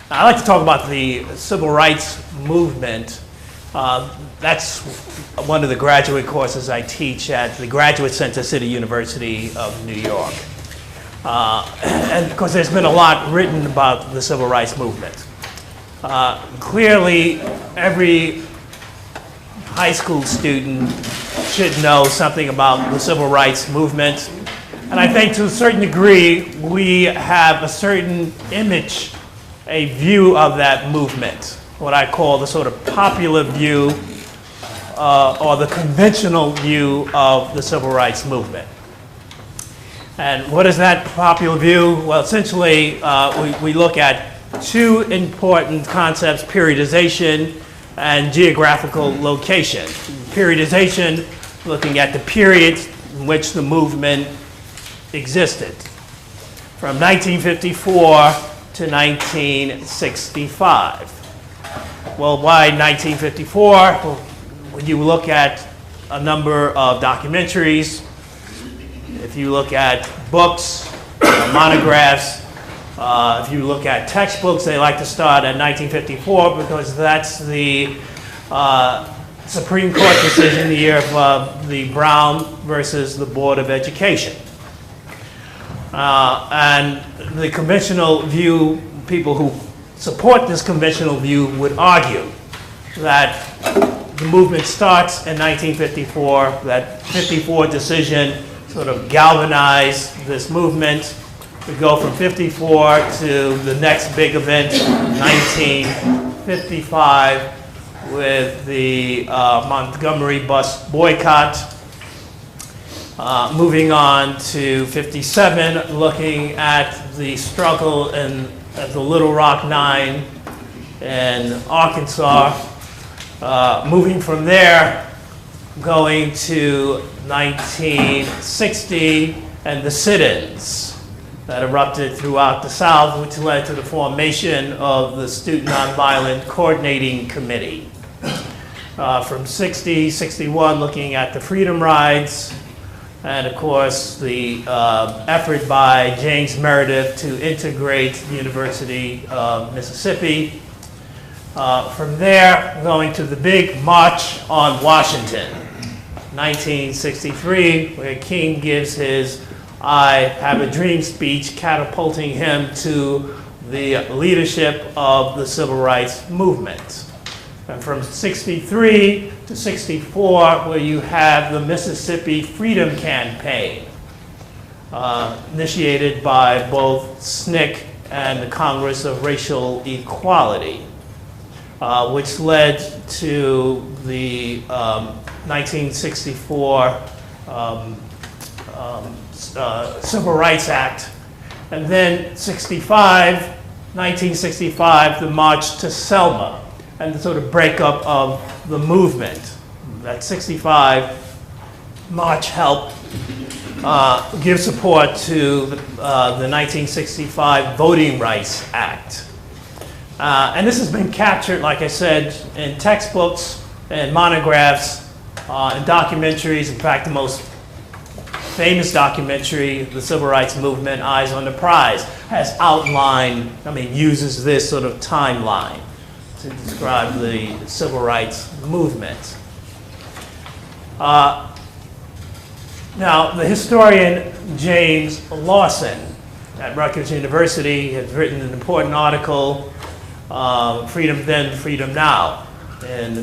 Now, I like to talk about the civil rights movement. That's one of the graduate courses I teach at the Graduate Center, City University of New York. And of course, there's been a lot written about the civil rights movement. Clearly, every high school student should know something about the civil rights movement. And I think to a certain degree, we have a certain image, a view of that movement, what I call the sort of popular view or the conventional view of the civil rights movement. And what is that popular view? Well, essentially, we look at two important concepts, periodization and geographical location. Periodization, looking at the period in which the movement existed, from 1954 to 1965. Well, why 1954? Well, when you look at a number of documentaries, if you look at books, monographs, if you look at textbooks, they like to start at 1954 because that's the Supreme Court decision, the year of the Brown versus the Board of Education. And the conventional view, people who support this conventional view would argue that the movement starts in 1954, that 54 decision sort of galvanized this movement. We go from 54 to the next big event, 1955, with the Montgomery bus boycott. Moving on to 57, looking at the struggle at the Little Rock Nine in Arkansas. Moving from there, going to 1960 and the sit-ins that erupted throughout the South, which led to the formation of the Student Nonviolent Coordinating Committee. From 60, 61, looking at the Freedom Rides, and of course the effort by James Meredith to integrate the University of Mississippi. From there, going to the big March on Washington, 1963, where King gives his I Have a Dream speech, catapulting him to the leadership of the civil rights movement. And from 63 to 64, where you have the Mississippi Freedom Campaign, initiated by both SNCC and the Congress of Racial Equality, which led to the 1964 Civil Rights Act, and then 1965, the March to Selma, and the sort of breakup of the movement. That 65 march helped give support to the 1965 Voting Rights Act. And this has been captured, like I said, in textbooks and monographs and documentaries. In fact, the most famous documentary, The Civil Rights Movement, Eyes on the Prize, has outlined, uses this sort of timeline to describe the civil rights movement. Now, the historian James Lawson at Rutgers University has written an important article, Freedom Then, Freedom Now,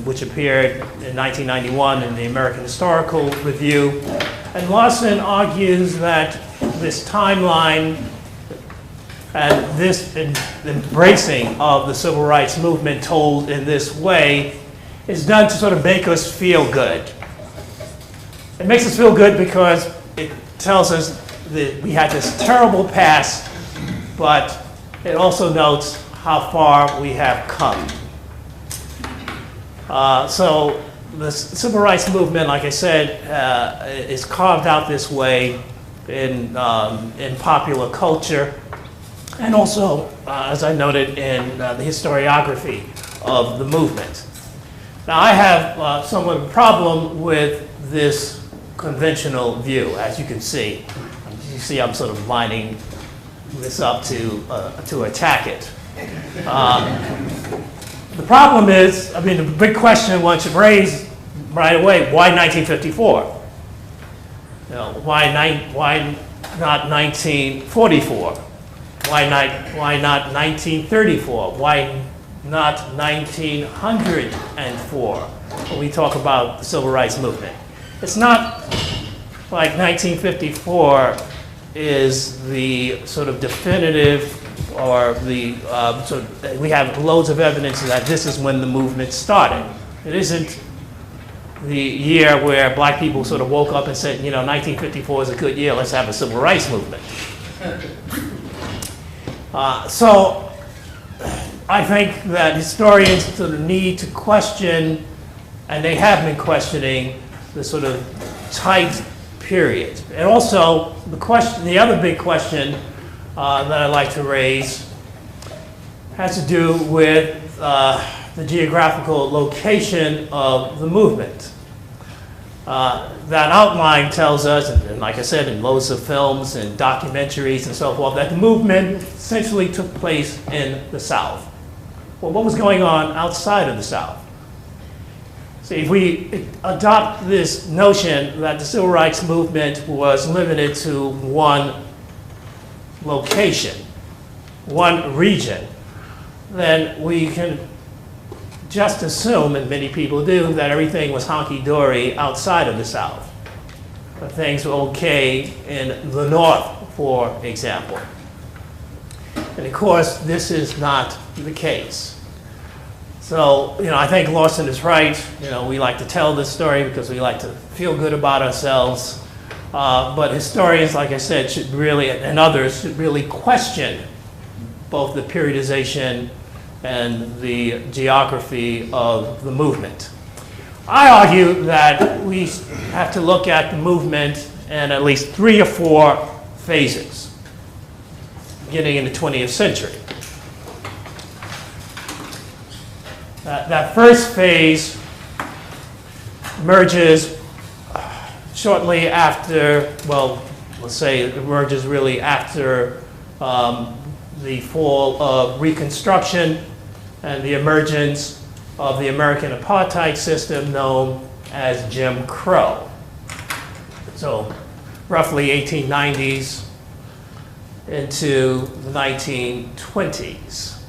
which appeared in 1991 in the American Historical Review. And Lawson argues that this timeline and this embracing of the civil rights movement told in this way is done to sort of make us feel good. It makes us feel good because it tells us that we had this terrible past, but it also notes how far we have come. So the civil rights movement, like I said, is carved out this way in popular culture, and also, as I noted, in the historiography of the movement. Now, I have somewhat of a problem with this conventional view, as you can see. You see I'm sort of lining this up to attack it. The problem is, I mean, the big question one should raise right away, why 1954? You know, why not 1944? Why not 1934? Why not 1904 when we talk about the civil rights movement? It's not like 1954 is the sort of definitive or the, we have loads of evidence that this is when the movement started. It isn't the year where black people sort of woke up and said, you know, 1954 is a good year, let's have a civil rights movement. So I think that historians sort of need to question, and they have been questioning, the sort of tight period. And also the other big question that I'd like to raise has to do with the geographical location of the movement. That outline tells us, and like I said, in loads of films and documentaries and so forth, that the movement essentially took place in the South. Well, what was going on outside of the South? See, if we adopt this notion that the civil rights movement was limited to one location, one region, then we can just assume, and many people do, that everything was honky-dory outside of the South. That things were okay in the North, for example. And of course, this is not the case. So, you know, I think Lawson is right. You know, we like to tell this story because we like to feel good about ourselves. But historians, like I said, should really, and others, should really question both the periodization and the geography of the movement. I argue that we have to look at the movement in at least 3 or 4 phases, beginning in the 20th century. That first phase emerges shortly after, well, let's say it emerges really after the fall of Reconstruction and the emergence of the American apartheid system known as Jim Crow. So roughly 1890s into the 1920s.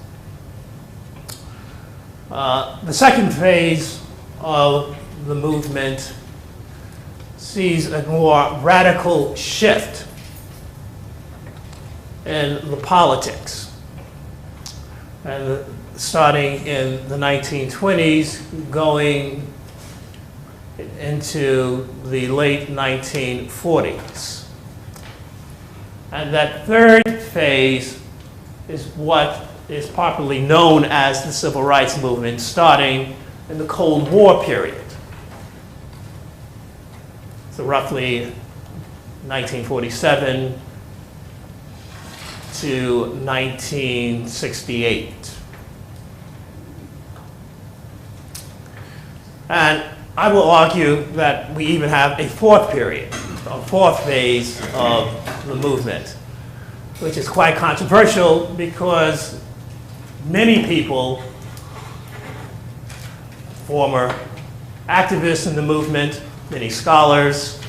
The second phase of the movement sees a more radical shift in the politics. And starting in the 1920s, going into the late 1940s. And that third phase is what is popularly known as the civil rights movement, starting in the Cold War period. So roughly 1947 to 1968. And I will argue that we even have a fourth period, a fourth phase of the movement, which is quite controversial because many people, former activists in the movement, many scholars,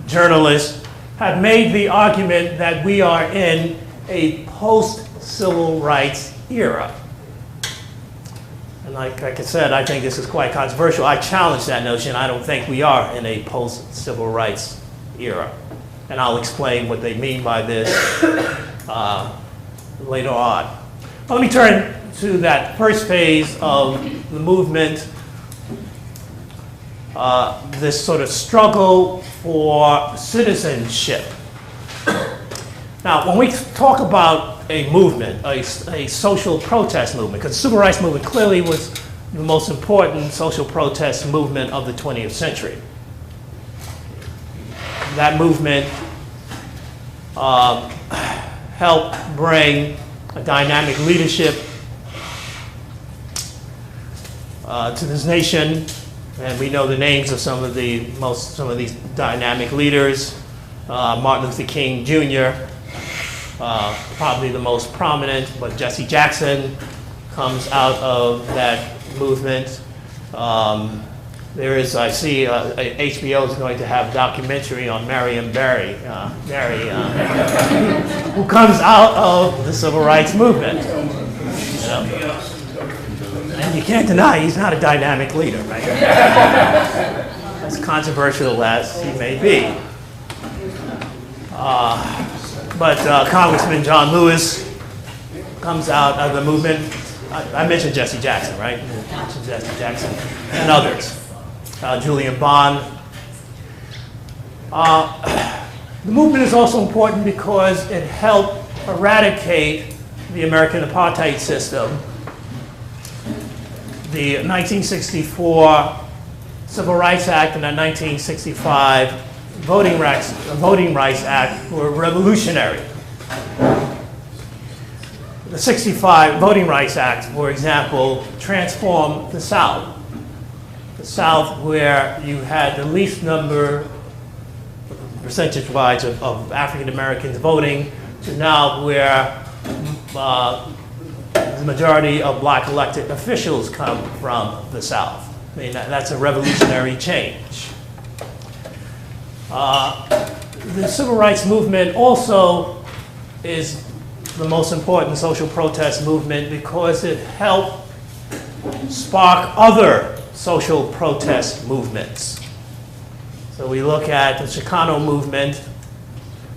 journalists, have made the argument that we are in a post-civil rights era. And like I said, I think this is quite controversial. I challenge that notion. I don't think we are in a post-civil rights era. And I'll explain what they mean by this later on. Let me turn to that first phase of the movement, this sort of struggle for citizenship. Now, when we talk about a movement, a social protest movement, because the civil rights movement clearly was the most important social protest movement of the 20th century. That movement helped bring a dynamic leadership to this nation, and we know the names of some of these dynamic leaders: Martin Luther King Jr., probably the most prominent, but Jesse Jackson comes out of that movement. There is, I see, HBO is going to have a documentary on Marion Barry, who comes out of the civil rights movement. You know? And you can't deny he's not a dynamic leader, right? As controversial as he may be. But Congressman John Lewis comes out of the movement. I mentioned Jesse Jackson, right? I mentioned Jesse Jackson and others. Julian Bond. The movement is also important because it helped eradicate the American apartheid system. The 1964 Civil Rights Act and the 1965 Voting Rights Act were revolutionary. The 65 Voting Rights Act, for example, transformed the South. The South, where you had the least number, percentage-wise, of African Americans voting, to now where the majority of black elected officials come from the South. I mean, that's a revolutionary change. The civil rights movement also is the most important social protest movement because it helped spark other social protest movements. So we look at the Chicano movement,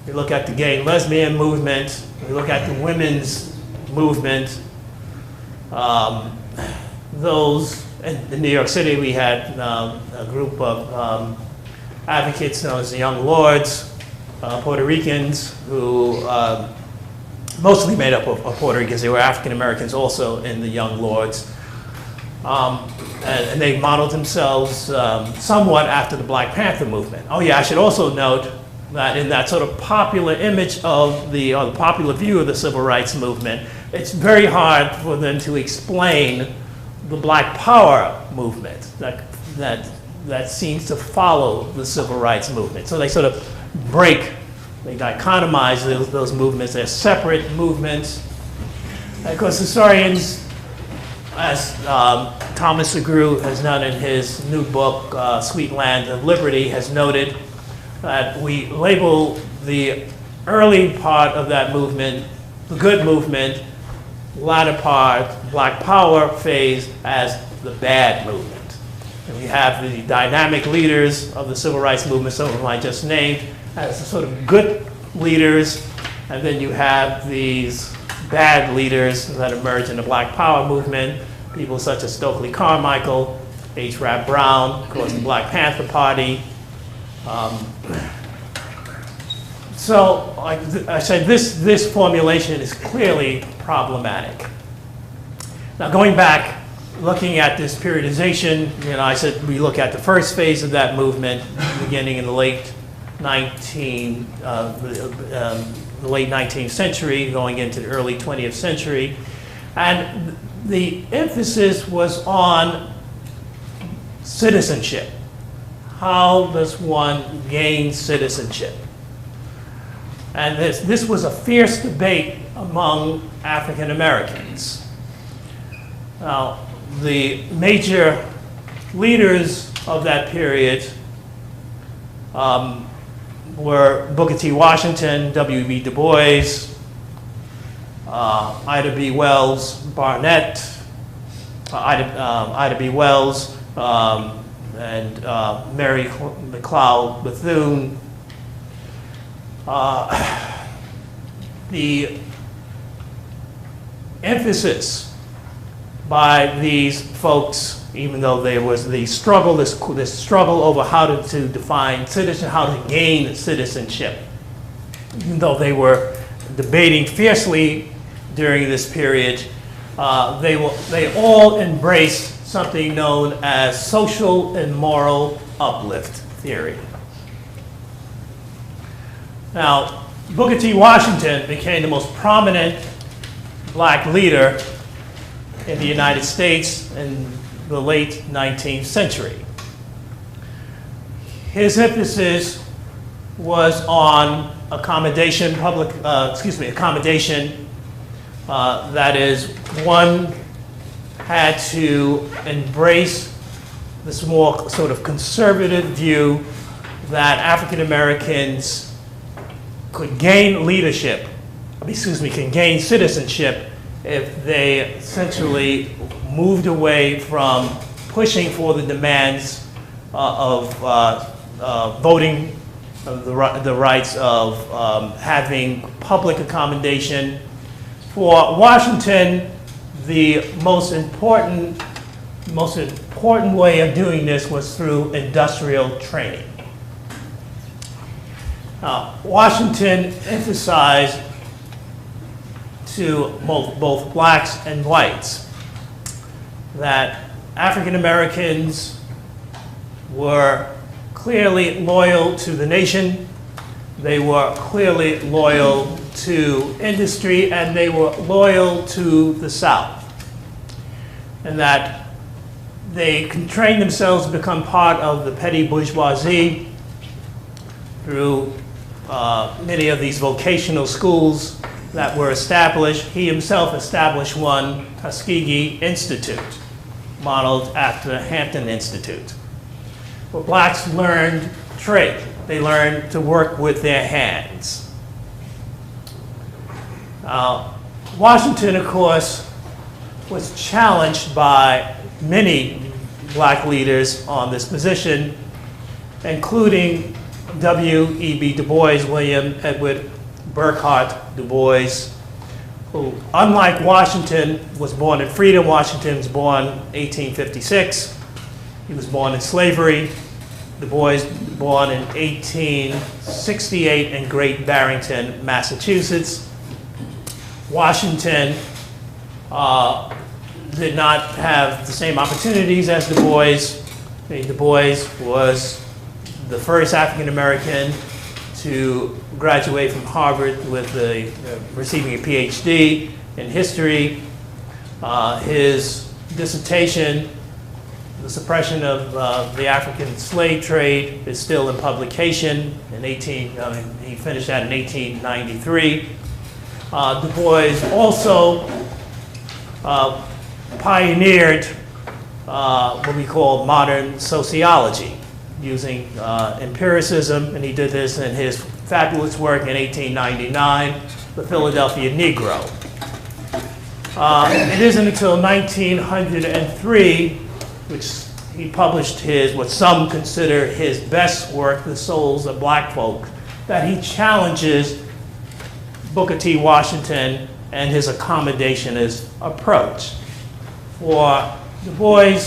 we look at the gay and lesbian movement, we look at the women's movement. Those, in New York City, we had a group of advocates known as the Young Lords, Puerto Ricans, who mostly made up of Puerto Ricans. They were African Americans also in the Young Lords. And they modeled themselves somewhat after the Black Panther movement. Oh yeah, I should also note that in that sort of popular image of the popular view of the civil rights movement, it's very hard for them to explain the Black Power movement that seems to follow the civil rights movement. So they sort of they dichotomize those movements. They're separate movements. And of course, historians, as Thomas Segru has done in his new book, Sweet Land of Liberty, has noted that we label the early part of that movement, the good movement, latter part, Black Power phase, as the bad movement. And we have the dynamic leaders of the civil rights movement, some of them I just named, as the sort of good leaders, and then you have these bad leaders that emerge in the Black Power movement, people such as Stokely Carmichael, H. Rap Brown, of course the Black Panther Party. So like I said, this formulation is clearly problematic. Now going back, looking at this periodization, I said we look at the first phase of that movement beginning in the late 19th century, going into the early 20th century. And the emphasis was on citizenship. How does one gain citizenship? And this was a fierce debate among African Americans. Now, the major leaders of that period were Booker T. Washington, W.B. Du Bois, Ida B. Wells Barnett, Ida B. Wells, and Mary McLeod Bethune. The emphasis by these folks, even though there was the struggle, this struggle over how to define citizenship, how to gain citizenship, even though they were debating fiercely during this period, they all embraced something known as social and moral uplift theory. Now, Booker T. Washington became the most prominent black leader in the United States in the late 19th century. His emphasis was on accommodation, that is, one had to embrace this more sort of conservative view that African Americans could gain leadership, can gain citizenship if they essentially moved away from pushing for the demands of voting, the rights of having public accommodation. For Washington, the most important way of doing this was through industrial training. Washington emphasized to both blacks and whites that African Americans were clearly loyal to the nation, they were clearly loyal to industry, and they were loyal to the South, and that they can train themselves to become part of the petty bourgeoisie through many of these vocational schools that were established. He himself established one, Tuskegee Institute, modeled after Hampton Institute, where blacks learned trade. They learned to work with their hands. Washington, of course, was challenged by many black leaders on this position, including W.E.B. Du Bois, William Edward Burghardt Du Bois, who, unlike Washington, was born in freedom. Washington was born in 1856. He was born in slavery. Du Bois born in 1868 in Great Barrington, Massachusetts. Washington did not have the same opportunities as Du Bois. Du Bois was the first African American to graduate from Harvard with receiving a PhD in history. His dissertation, The Suppression of the African Slave Trade, is still in publication. He finished that in 1893. Du Bois also pioneered what we call modern sociology, using empiricism, and he did this in his fabulous work in 1899, The Philadelphia Negro. It isn't until 1903, which he published what some consider his best work, The Souls of Black Folk, that he challenges Booker T. Washington and his accommodationist approach. For Du Bois,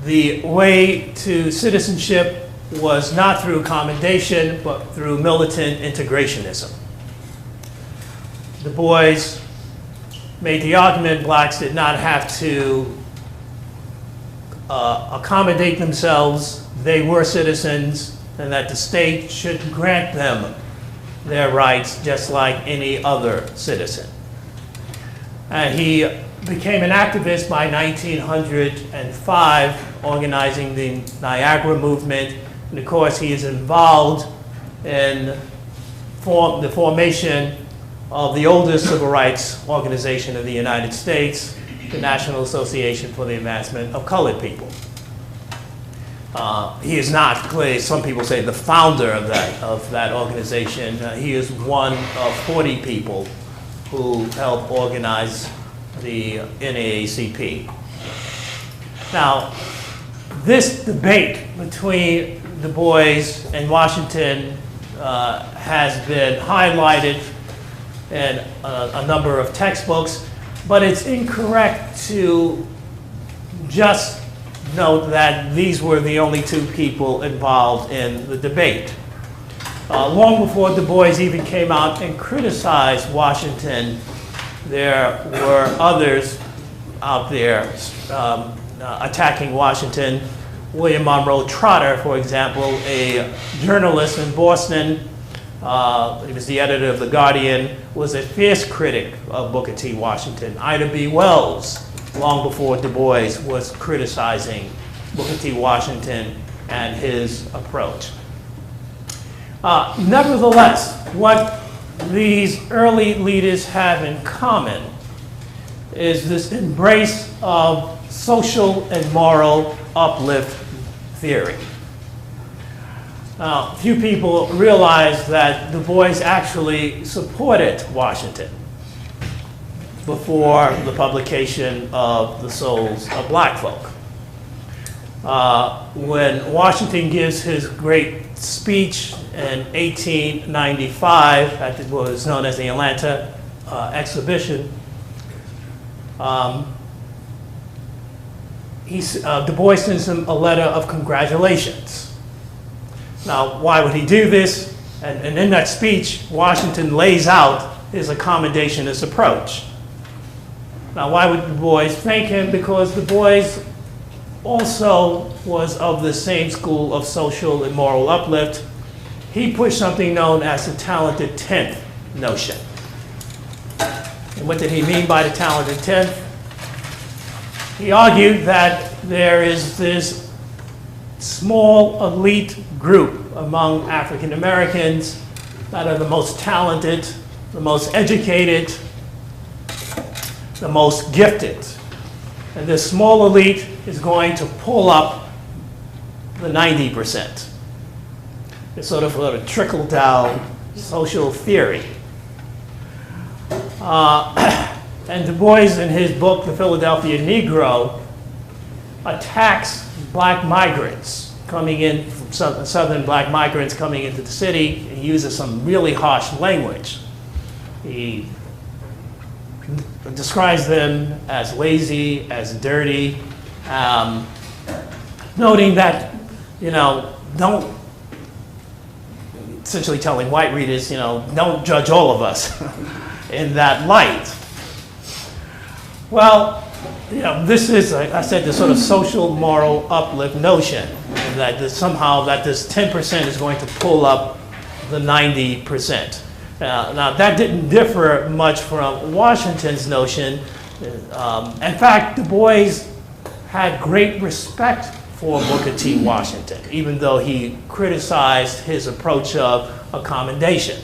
the way to citizenship was not through accommodation, but through militant integrationism. Du Bois made the argument blacks did not have to accommodate themselves. They were citizens, and that the state should grant them their rights just like any other citizen. And he became an activist by 1905, organizing the Niagara movement. And of course, he is involved in the formation of the oldest civil rights organization of the United States, the National Association for the Advancement of Colored People. He is not, clearly, some people say, the founder of that organization. He is one of 40 people who helped organize the NAACP. Now, this debate between Du Bois and Washington has been highlighted in a number of textbooks, but it's incorrect to just note that these were the only two people involved in the debate. Long before Du Bois even came out and criticized Washington, there were others out there attacking Washington. William Monroe Trotter, for example, a journalist in Boston, he was the editor of The Guardian, was a fierce critic of Booker T. Washington. Ida B. Wells, long before Du Bois, was criticizing Booker T. Washington and his approach. Nevertheless, what these early leaders have in common is this embrace of social and moral uplift theory. Now, few people realize that Du Bois actually supported Washington before the publication of The Souls of Black Folk. When Washington gives his great speech in 1895 at what was known as the Atlanta Exhibition, Du Bois sends him a letter of congratulations. Now, why would he do this? And in that speech, Washington lays out his accommodationist approach. Now, why would Du Bois thank him? Because Du Bois also was of the same school of social and moral uplift. He pushed something known as the talented 10th notion. And what did he mean by the talented 10th? He argued that there is this small elite group among African Americans that are the most talented, the most educated, the most gifted. And this small elite is going to pull up the 90%. It's sort of a trickle-down social theory. And Du Bois, in his book, The Philadelphia Negro, attacks black migrants coming in, from southern black migrants coming into the city. He uses some really harsh language. He describes them as lazy, as dirty, noting that, don't, essentially telling white readers, don't judge all of us in that light. Well, this is, I said, the sort of social moral uplift notion that somehow this 10% is going to pull up the 90%. Now, that didn't differ much from Washington's notion. In fact, Du Bois had great respect for Booker T. Washington, even though he criticized his approach of accommodation.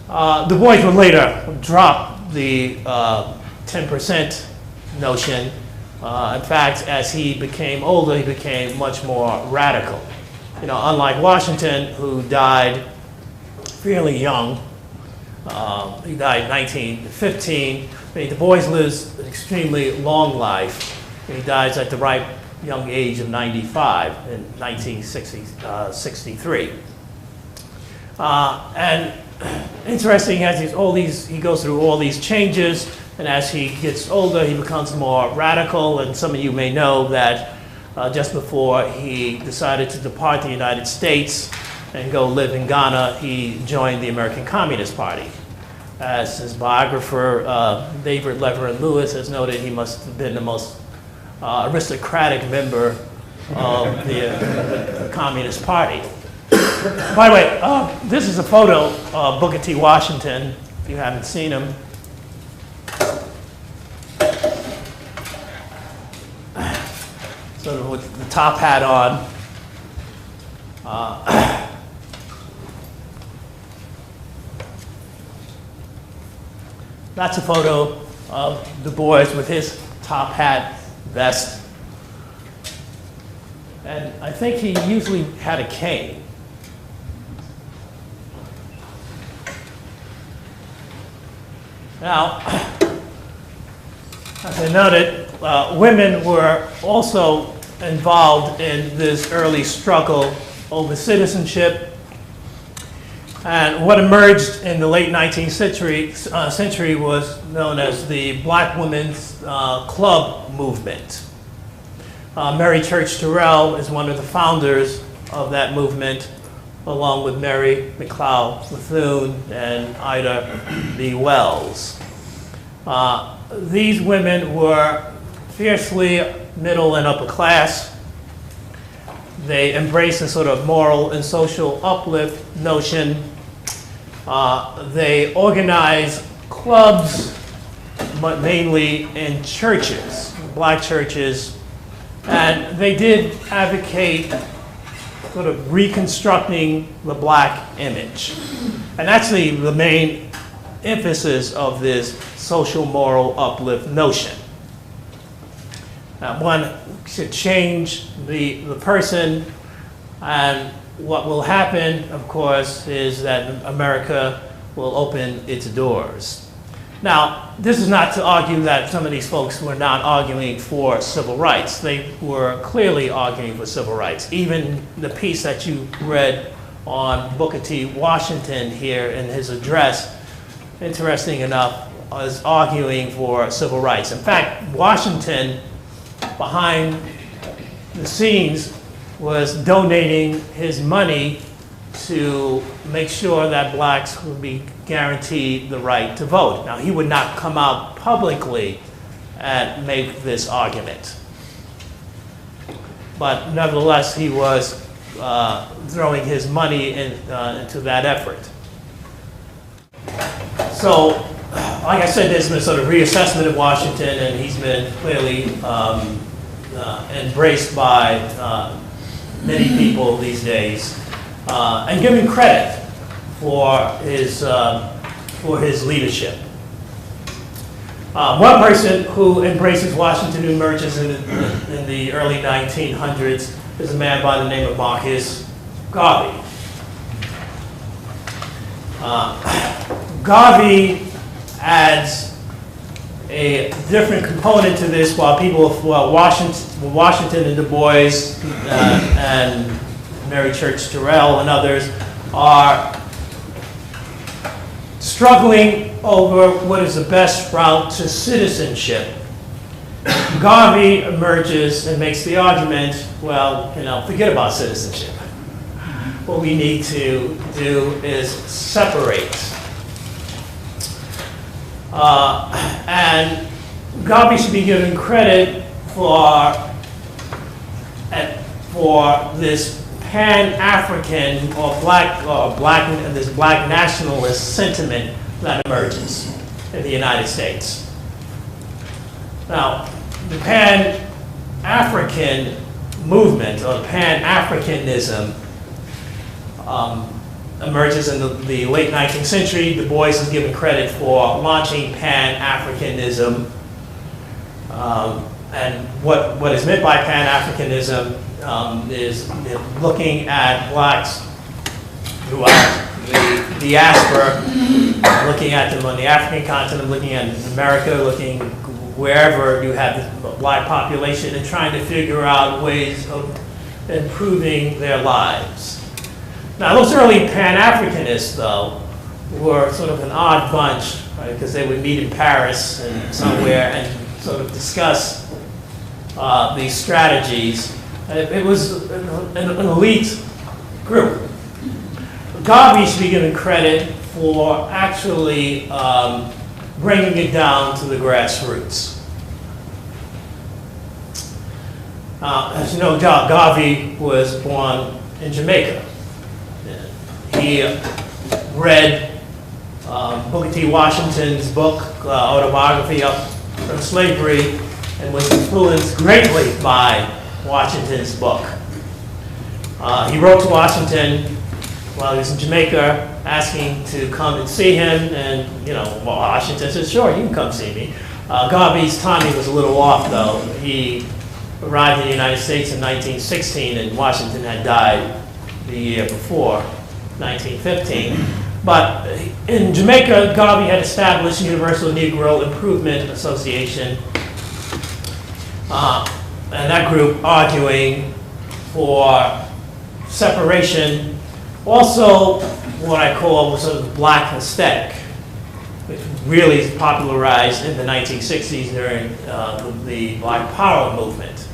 Du Bois would later drop the 10% notion. In fact, as he became older, he became much more radical. Unlike Washington, who died fairly young, he died in 1915. Du Bois lives an extremely long life. He dies at the ripe young age of 95 in 1963. And interesting, as he goes through all these changes, and as he gets older, he becomes more radical. And some of you may know that just before he decided to depart the United States and go live in Ghana, he joined the American Communist Party. As his biographer, David Leverin Lewis, has noted, he must have been the most aristocratic member of the Communist Party. By the way, this is a photo of Booker T. Washington, if you haven't seen him. Sort of with the top hat on. That's a photo of Du Bois with his top hat, vest. And I think he usually had a cane. Now, as I noted, women were also involved in this early struggle over citizenship. And what emerged in the late 19th century was known as the Black Women's Club movement. Mary Church Terrell is one of the founders of that movement, along with Mary McLeod Bethune and Ida B. Wells. These women were fiercely middle and upper class. They embraced a sort of moral and social uplift notion. They organized clubs, but mainly in churches, black churches, and they did advocate sort of reconstructing the black image. And that's the main emphasis of this social moral uplift notion. Now, one should change the person, and what will happen, of course, is that America will open its doors. Now, this is not to argue that some of these folks were not arguing for civil rights. They were clearly arguing for civil rights. Even the piece that you read on Booker T. Washington here in his address, interesting enough, is arguing for civil rights. In fact, Washington, behind the scenes, was donating his money to make sure that blacks would be guaranteed the right to vote. Now, he would not come out publicly and make this argument. But nevertheless, he was throwing his money into that effort. So, like I said, there's been sort of reassessment of Washington, and he's been clearly embraced by many people these days, and given credit for his leadership. One person who embraces Washington, who emerges in the early 1900s, is a man by the name of Marcus Garvey. Garvey adds a different component to this, while Washington and Du Bois and Mary Church Terrell and others are struggling over what is the best route to citizenship. Garvey emerges and makes the argument, well, forget about citizenship. What we need to do is separate. And Garvey should be given credit for this Pan-African this black nationalist sentiment that emerges in the United States. Now, the Pan-African movement, or Pan-Africanism, emerges in the late 19th century. Du Bois is given credit for launching Pan-Africanism. And what is meant by Pan-Africanism is looking at blacks throughout the diaspora, looking at them on the African continent, looking at America, looking wherever you have the black population, and trying to figure out ways of improving their lives. Now, those early Pan-Africanists, though, were sort of an odd bunch, right? Because they would meet in Paris and somewhere and sort of discuss these strategies. It was an elite group. Garvey should be given credit for actually bringing it down to the grassroots. As you know, Garvey was born in Jamaica. He read Booker T. Washington's book, autobiography Up from Slavery, and was influenced greatly by Washington's book. He wrote to Washington while he was in Jamaica, asking to come and see him, and Washington said, "Sure, you can come see me." Garvey's timing was a little off, though. He arrived in the United States in 1916, and Washington had died the year before, 1915. But in Jamaica, Garvey had established Universal Negro Improvement Association, and that group arguing for separation. Also, what I call sort of the black aesthetic, which really popularized in the 1960s during the Black Power movement,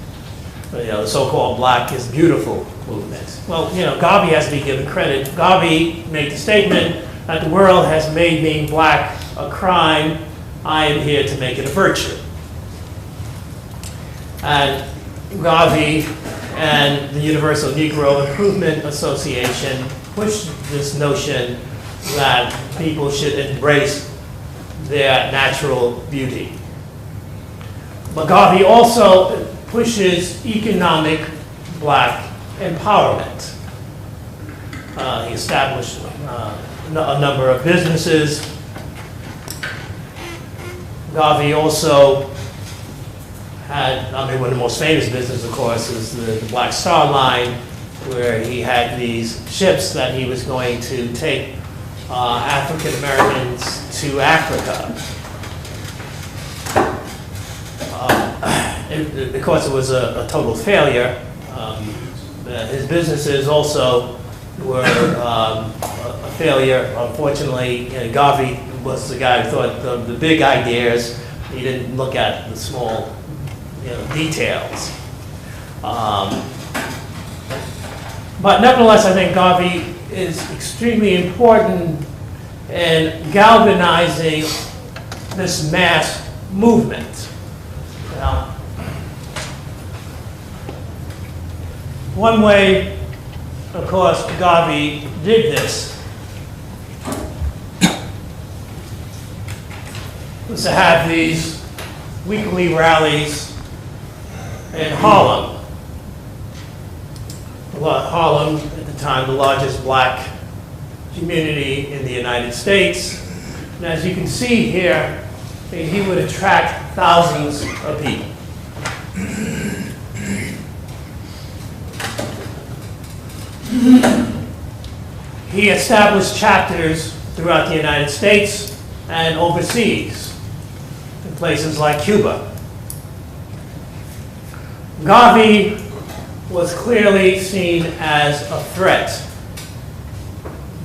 the so-called Black is Beautiful movement. Well, Garvey has to be given credit. Garvey made the statement that the world has made being black a crime. I am here to make it a virtue. And Garvey and the Universal Negro Improvement Association pushed this notion that people should embrace their natural beauty. But Garvey also pushes economic black empowerment. He established a number of businesses. Garvey also had, I mean, one of the most famous businesses, of course, is the Black Star Line, where he had these ships that he was going to take African Americans to Africa. Of course, it was a total failure. His businesses also were a failure. Unfortunately, Garvey was the guy who thought the big ideas. He didn't look at the small, details. But nevertheless, I think Garvey is extremely important in galvanizing this mass movement. Now, one way, of course, Garvey did this was to have these weekly rallies in Harlem. Harlem, at the time, the largest black community in the United States. And as you can see here, he would attract thousands of people. He established chapters throughout the United States and overseas, in places like Cuba. Garvey was clearly seen as a threat,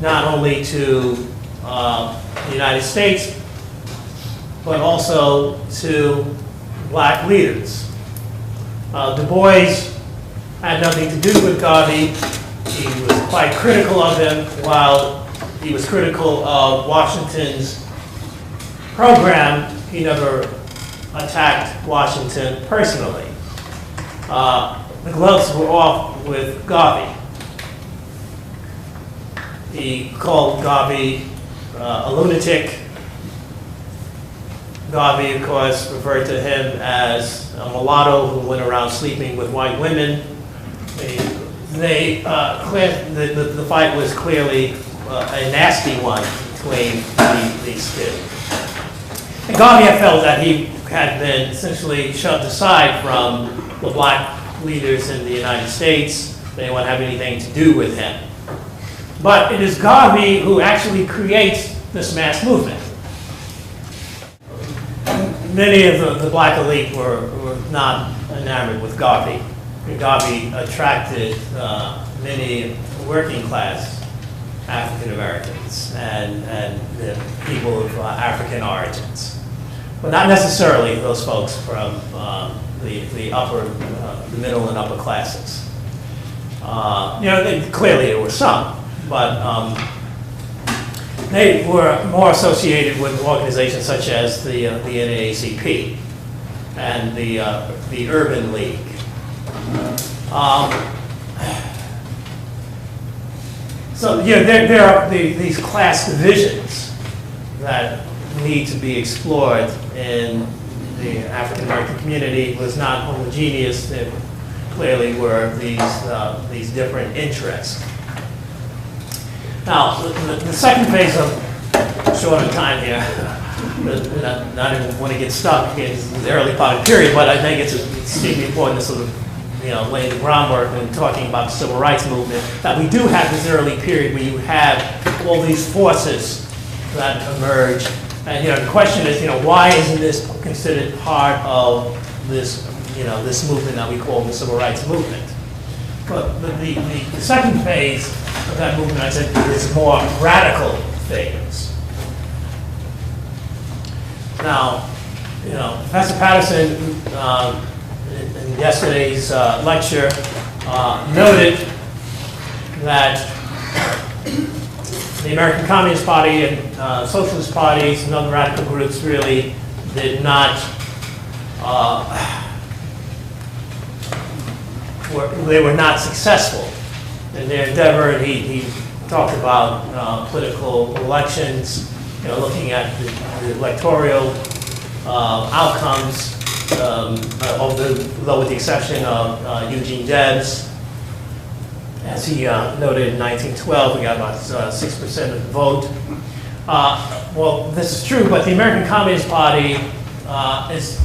not only to the United States, but also to black leaders. Du Bois had nothing to do with Garvey. He was quite critical of him, while he was critical of Washington's program. He never attacked Washington personally. The gloves were off with Garvey. He called Garvey a lunatic. Garvey, of course, referred to him as a mulatto who went around sleeping with white women. The fight was clearly a nasty one between these two. And Garvey had felt that he had been essentially shoved aside from the black leaders in the United States. They didn't want to have anything to do with him. But it is Garvey who actually creates this mass movement. Many of the black elite were not enamored with Garvey. Garvey attracted many working class African Americans and people of African origins, but not necessarily those folks from the middle and upper classes. Clearly there were some, but they were more associated with organizations such as the NAACP and the Urban League. So there are these class divisions that need to be explored in the African American community. It was not homogeneous. There clearly were these different interests. Now, the second phase of short on time here, not even want to get stuck in the early part of the period, but I think it's extremely important to sort of laying the groundwork when talking about the civil rights movement, that we do have this early period where you have all these forces that emerge. And the question is, why isn't this considered part of this, this movement that we call the civil rights movement? But the second phase of that movement, I said, is a more radical phase. Now, Professor Patterson, in yesterday's lecture, noted that the American Communist Party and socialist parties and other radical groups really did not, they were not successful in their endeavor. And he talked about political elections, looking at the electoral outcomes, although with the exception of Eugene Debs. As he noted, in 1912, we got about 6% of the vote. Well, this is true, but the American Communist Party is,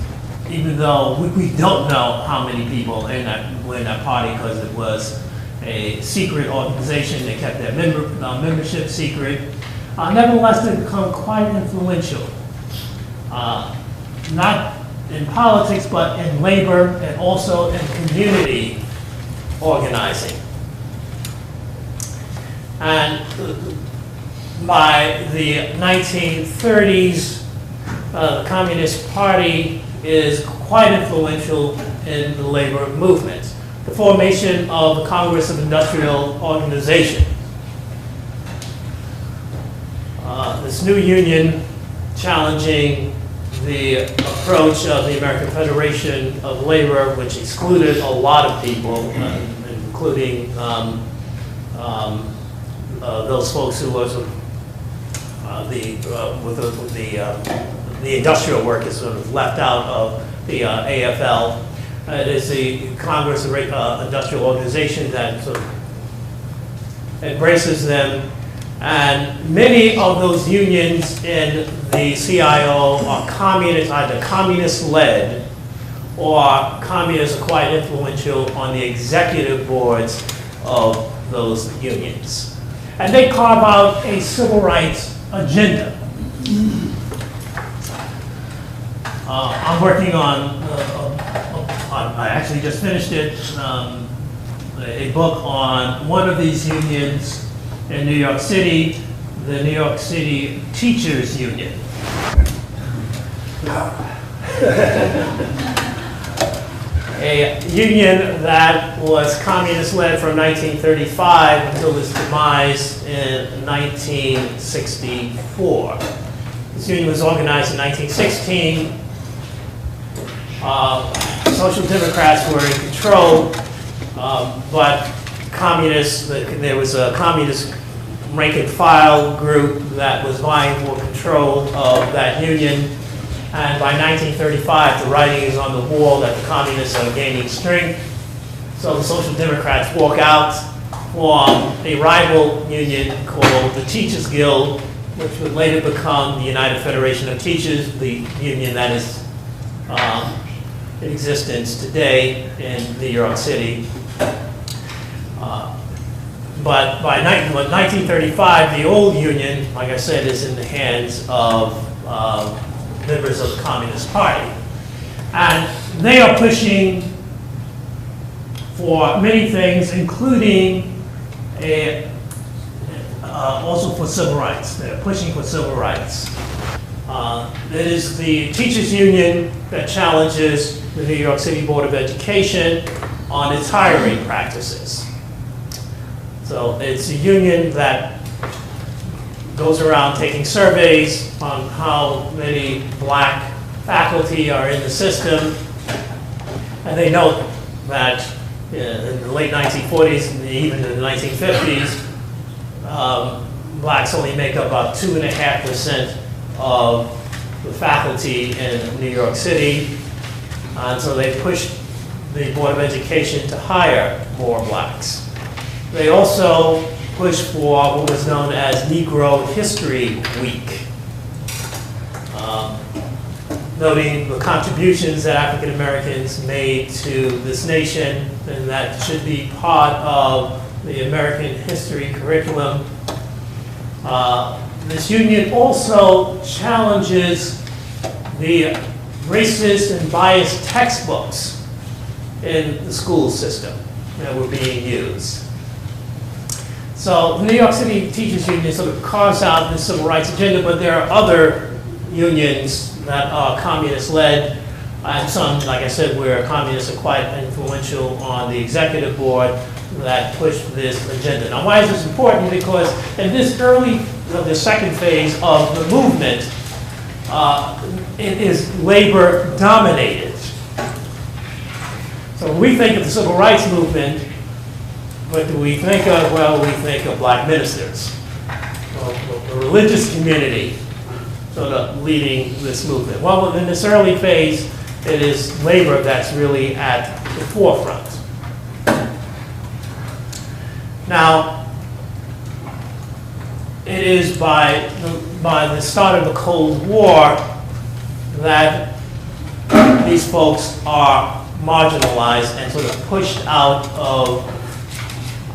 even though we don't know how mere people were in that party because it was a secret organization, they kept their membership secret, nevertheless, they've become quite influential. Not in politics, but in labor and also in community organizing. And by the 1930s, the Communist Party is quite influential in the labor movement. The formation of the Congress of Industrial Organization. This new union challenging the approach of the American Federation of Labor, which excluded a lot of people, including those folks who was the industrial workers sort of left out of the AFL. It is the Congress of Industrial Organization that sort of embraces them. And many of those unions in the CIO are communist, either communist-led or communists are quite influential on the executive boards of those unions. And they carve out a civil rights agenda. I'm working on, I actually just finished it, a book on one of these unions in New York City, the New York City Teachers Union. A union that was communist-led from 1935 until its demise in 1964. This union was organized in 1916. Social Democrats were in control, but communists, there was a communist rank and file group that was vying for control of that union. And by 1935, the writing is on the wall that the communists are gaining strength. So the Social Democrats walk out, form a rival union called the Teachers Guild, which would later become the United Federation of Teachers, the union that is in existence today in New York City. But by 1935, the old union, like I said, is in the hands of members of the Communist Party. And they are pushing for many things, including also for civil rights. They're pushing for civil rights. It is the teachers union that challenges the New York City Board of Education on its hiring practices. So it's a union that goes around taking surveys on how many black faculty are in the system. And they note that in the late 1940s and even in the 1950s, blacks only make up about 2.5% of the faculty in New York City. And so they pushed the Board of Education to hire more blacks. They also pushed for what was known as Negro History Week, noting the contributions that African Americans made to this nation, and that should be part of the American history curriculum. This union also challenges the racist and biased textbooks in the school system that were being used. So the New York City Teachers Union sort of carves out the civil rights agenda, but there are other unions that are communist-led, and some, like I said, where communists are quite influential on the executive board that pushed this agenda. Now, why is this important? Because in this early, the second phase of the movement, it is labor-dominated. So when we think of the civil rights movement, what do we think of? Well, we think of black ministers, the religious community sort of leading this movement. Well, in this early phase, it is labor that's really at the forefront. Now, it is by the start of the Cold War that these folks are marginalized and sort of pushed out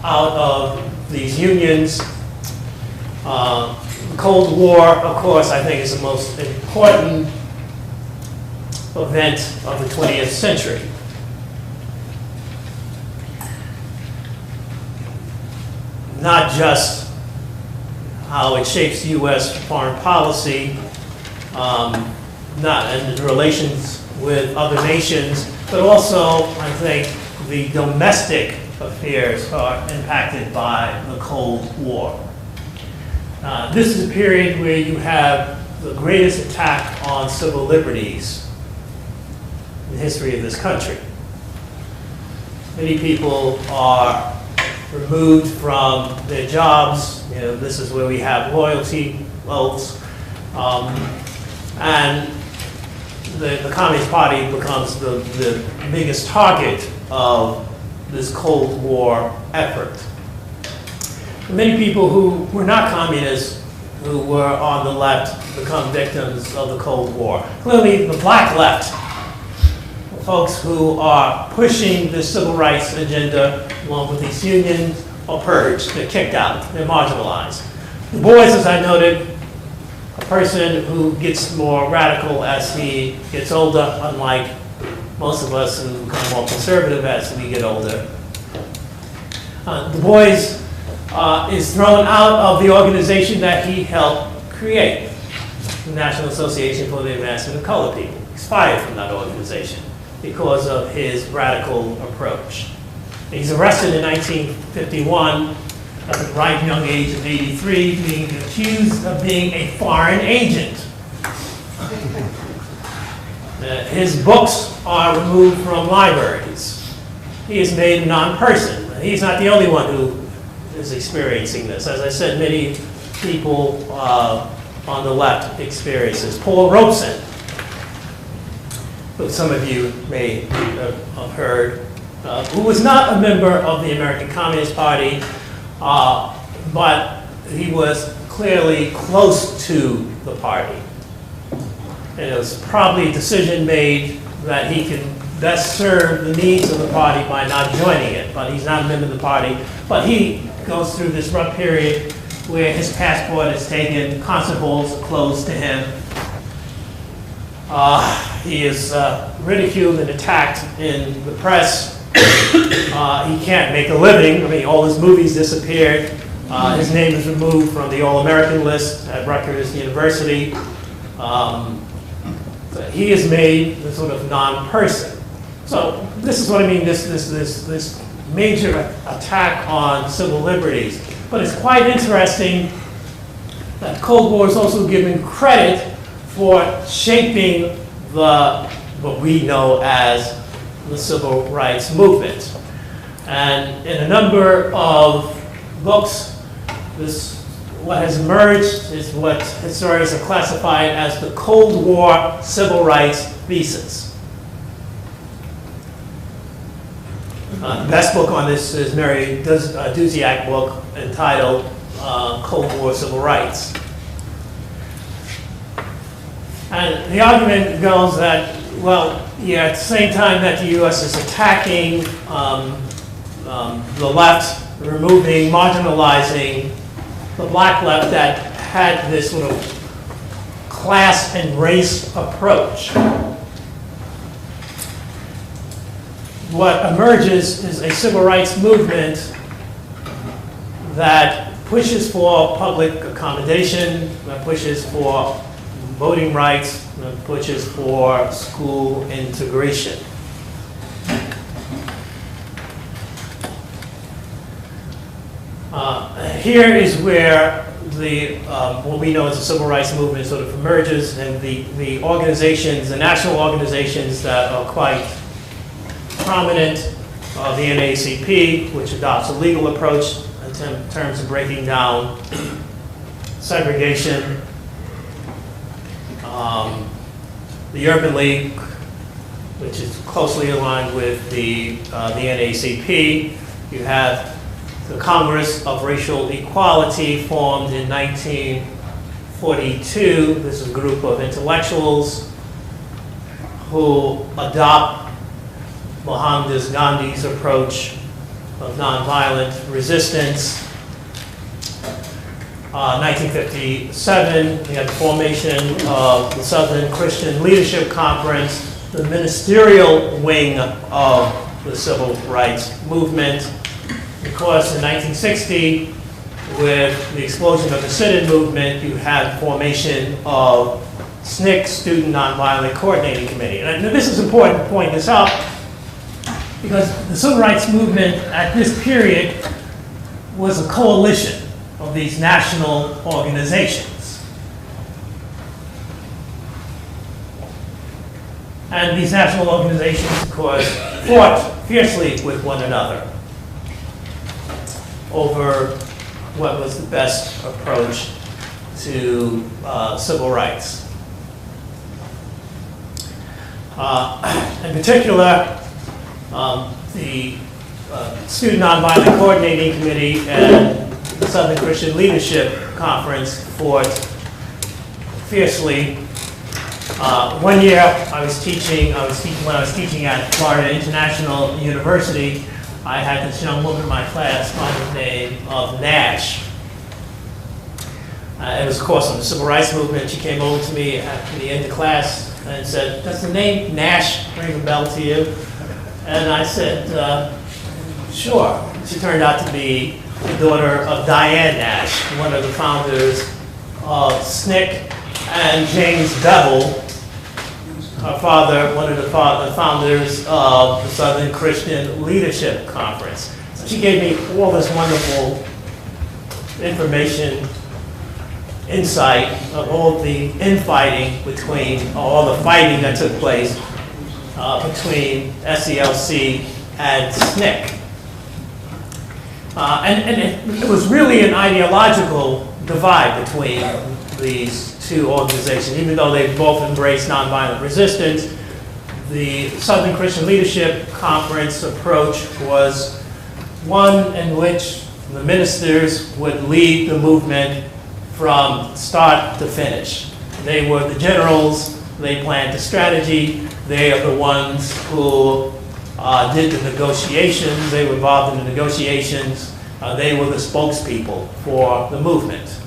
of these unions. The Cold War, of course, I think is the most important event of the 20th century. Not just how it shapes U.S. foreign policy, and relations with other nations, but also, I think, the domestic affairs are impacted by the Cold War. This is a period where you have the greatest attack on civil liberties in the history of this country. Many people are removed from their jobs. You know, this is where we have loyalty oaths, and the Communist Party becomes the biggest target of this Cold War effort. Many people who were not communists, who were on the left, become victims of the Cold War. Clearly, the black left, folks who are pushing the civil rights agenda along with these unions, are purged, they're kicked out, they're marginalized. Du Bois, as I noted, a person who gets more radical as he gets older, unlike most of us who become more conservative as we get older. Du Bois is thrown out of the organization that he helped create, the National Association for the Advancement of Colored People. He's fired from that organization because of his radical approach. He's arrested in 1951 at the ripe young age of 83, being accused of being a foreign agent. His books are removed from libraries. He is made a non-person. He's not the only one who is experiencing this. As I said, many people on the left experience this. Paul Robeson, who some of you may have heard, who was not a member of the American Communist Party, but he was clearly close to the party. And it was probably a decision made that he can best serve the needs of the party by not joining it, but he's not a member of the party. But he goes through this rough period where his passport is taken, concert halls are closed to him. He is ridiculed and attacked in the press. He can't make a living. I mean, all his movies disappeared. His name is removed from the All-American list at Rutgers University. He is made a sort of non-person. So this is what I mean, this major attack on civil liberties. But it's quite interesting that Cold War is also given credit for shaping what we know as the civil rights movement. And in a number of books, what has emerged is what historians have classified as the Cold War civil rights thesis. The best book on this is Mary Duziak's book entitled Cold War Civil Rights. And the argument goes that, well, yeah, at the same time that the U.S. is attacking the left, removing, marginalizing the black left that had this sort of class and race approach, what emerges is a civil rights movement that pushes for public accommodation, that pushes for voting rights, that pushes for school integration. Here is where what we know as the civil rights movement sort of emerges, and the organizations, the national organizations that are quite prominent, the NAACP, which adopts a legal approach in terms of breaking down segregation, the Urban League, which is closely aligned with the NAACP. You have the Congress of Racial Equality, formed in 1942. This is a group of intellectuals who adopt Mohandas Gandhi's approach of nonviolent resistance. 1957, we had the formation of the Southern Christian Leadership Conference, the ministerial wing of the civil rights movement. Of course, in 1960, with the explosion of the sit-in movement, you had the formation of SNCC, Student Nonviolent Coordinating Committee. And this is important to point this out because the civil rights movement at this period was a coalition of these national organizations. And these national organizations, of course, fought fiercely with one another over what was the best approach to civil rights. In particular, the Student Nonviolent Coordinating Committee and the Southern Christian Leadership Conference fought fiercely. One year when I was teaching at Florida International University, I had this young woman in my class by the name of Nash. It was, of course, on the civil rights movement. She came over to me at the end of class and said, "Does the name Nash ring a bell to you?" And I said, "Sure." She turned out to be the daughter of Diane Nash, one of the founders of SNCC, and James Bevel, her father, one of the founders of the Southern Christian Leadership Conference. So she gave me all this wonderful information, insight of all the infighting between, all the fighting that took place between SCLC and SNCC. And it was really an ideological divide between these two organizations. Even though they both embraced nonviolent resistance, the Southern Christian Leadership Conference approach was one in which the ministers would lead the movement from start to finish. They were the generals, they planned the strategy, they are the ones who did the negotiations, they were involved in the negotiations, they were the spokespeople for the movement.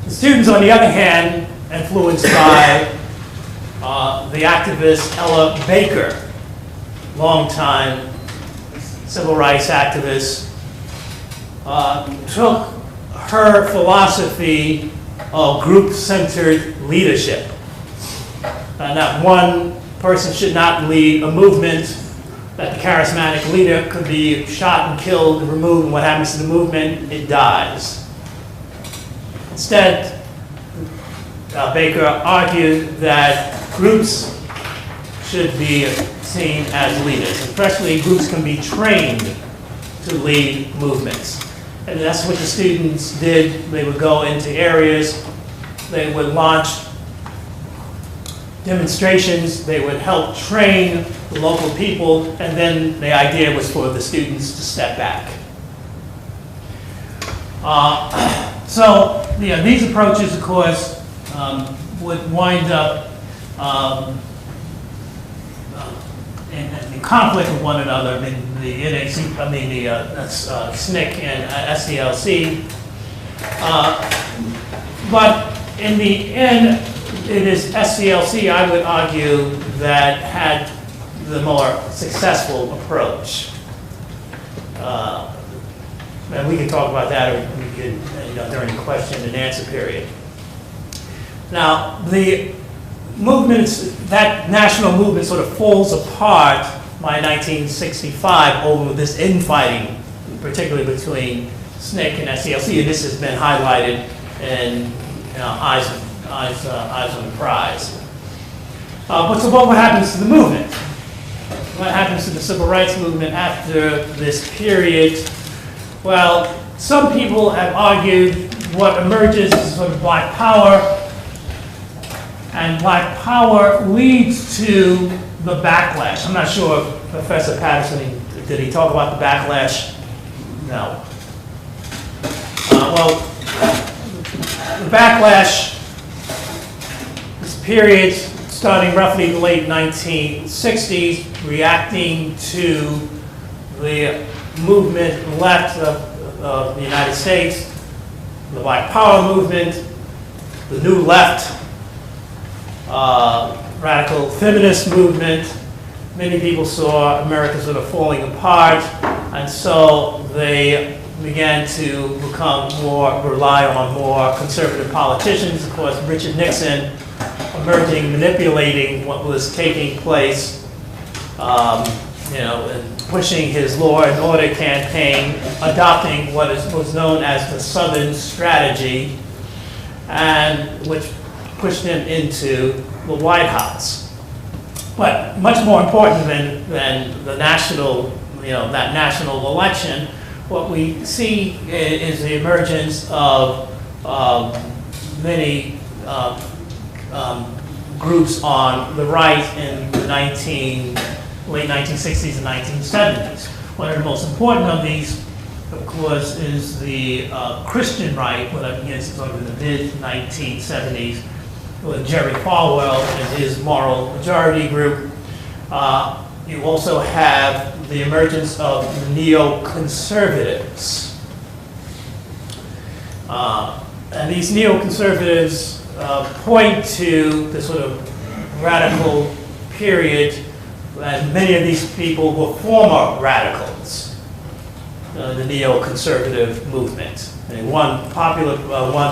The students, on the other hand, influenced by the activist Ella Baker, longtime civil rights activist, took her philosophy of group-centered leadership. That one person should not lead a movement, that the charismatic leader could be shot and killed and removed, and what happens to the movement? It dies. Instead, Baker argued that groups should be seen as leaders, especially groups can be trained to lead movements. And that's what the students did. They would go into areas, they would launch demonstrations, they would help train the local people, and then the idea was for the students to step back. So these approaches, of course, would wind up in conflict with one another. I mean, the SNCC and STLC. But in the end, it is SCLC, I would argue, that had the more successful approach. And we can talk about that, or we could, during the question and answer period. Now, the movements, that national movement sort of falls apart by 1965 over this infighting, particularly between SNCC and SCLC, and this has been highlighted in Eyes on the Prize. But so what happens to the movement? What happens to the civil rights movement after this period? Well, some people have argued what emerges is sort of black power, and black power leads to the backlash. I'm not sure if Professor Patterson, did he talk about the backlash No. Well, the backlash, this period starting roughly in the late 1960s, reacting to the movement left of the United States, the Black Power movement, the New Left, radical feminist movement. Many people saw America sort of falling apart, and so they began to rely on more conservative politicians. Of course, Richard Nixon emerging, manipulating what was taking place, and pushing his law and order campaign, adopting what was known as the Southern Strategy, and which pushed him into the White House. But much more important than the national, that national election, what we see is the emergence of many groups on the right in the late 1960s and 1970s. One of the most important of these, of course, is the Christian right, what begins sort of in the mid-1970s with Jerry Falwell and his moral majority group. You also have the emergence of neoconservatives. And these neoconservatives point to the sort of radical period, and many of these people were former radicals, the neoconservative movement. And one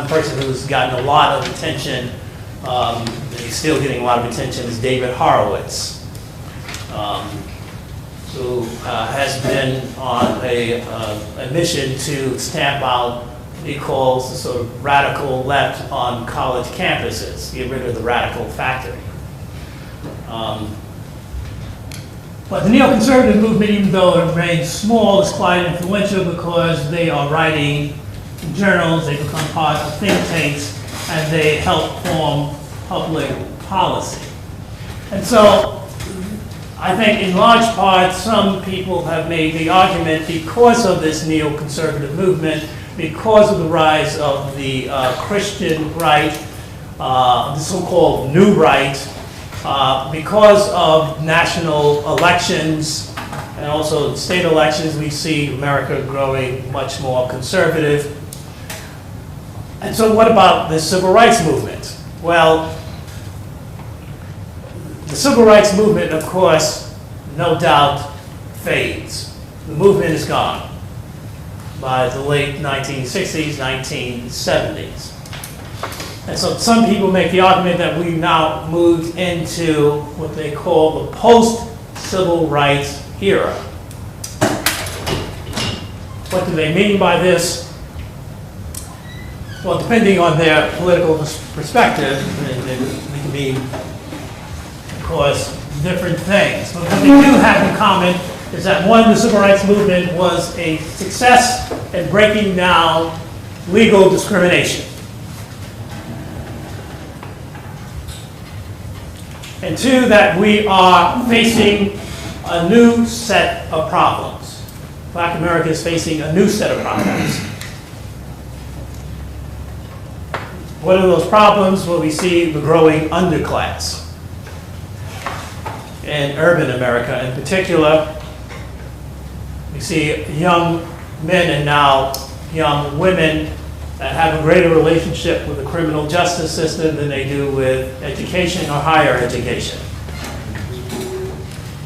person who's gotten a lot of attention, he's still getting a lot of attention, is David Horowitz, who has been on a mission to stamp out what he calls the sort of radical left on college campuses, get rid of the radical factory. But the neoconservative movement, even though it remains small, is quite influential because they are writing journals, they become part of think tanks, and they help form public policy. And so I think in large part some people have made the argument, because of this neoconservative movement, because of the rise of the Christian right, the so-called new right, because of national elections and also state elections, we see America growing much more conservative. And so what about the civil rights movement? Well, the civil rights movement, of course, no doubt fades. The movement is gone by the late 1960s, 1970s. And so some people make the argument that we've now moved into what they call the post-civil rights era. What do they mean by this? Well, depending on their political perspective, they can mean, of course, different things. But what they do have in common is that, one, the civil rights movement was a success in breaking down legal discrimination. And two, that we are facing a new set of problems. Black America is facing a new set of problems. What are those problems? Well, we see the growing underclass in urban America in particular. We see young men and now young women that have a greater relationship with the criminal justice system than they do with education or higher education.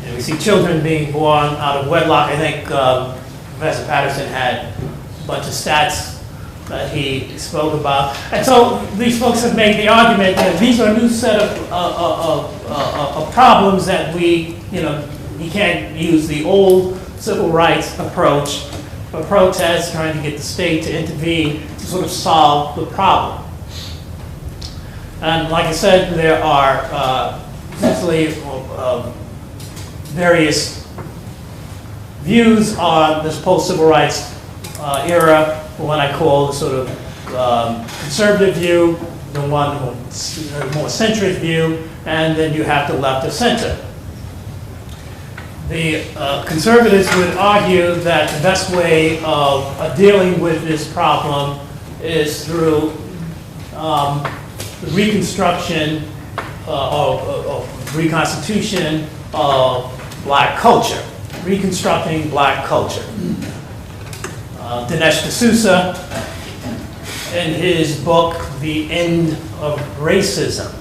And we see children being born out of wedlock. I think Professor Patterson had a bunch of stats that he spoke about. And so these folks have made the argument that these are a new set of problems that we can't use the old civil rights approach of protest, trying to get the state to intervene to sort of solve the problem. And like I said, there are essentially various views on this post-civil rights era. What I call the sort of conservative view, the one more centrist view, and then you have the left of center. The conservatives would argue that the best way of dealing with this problem is through the reconstruction or reconstitution of black culture, reconstructing black culture. Dinesh D'Souza, in his book, The End of Racism,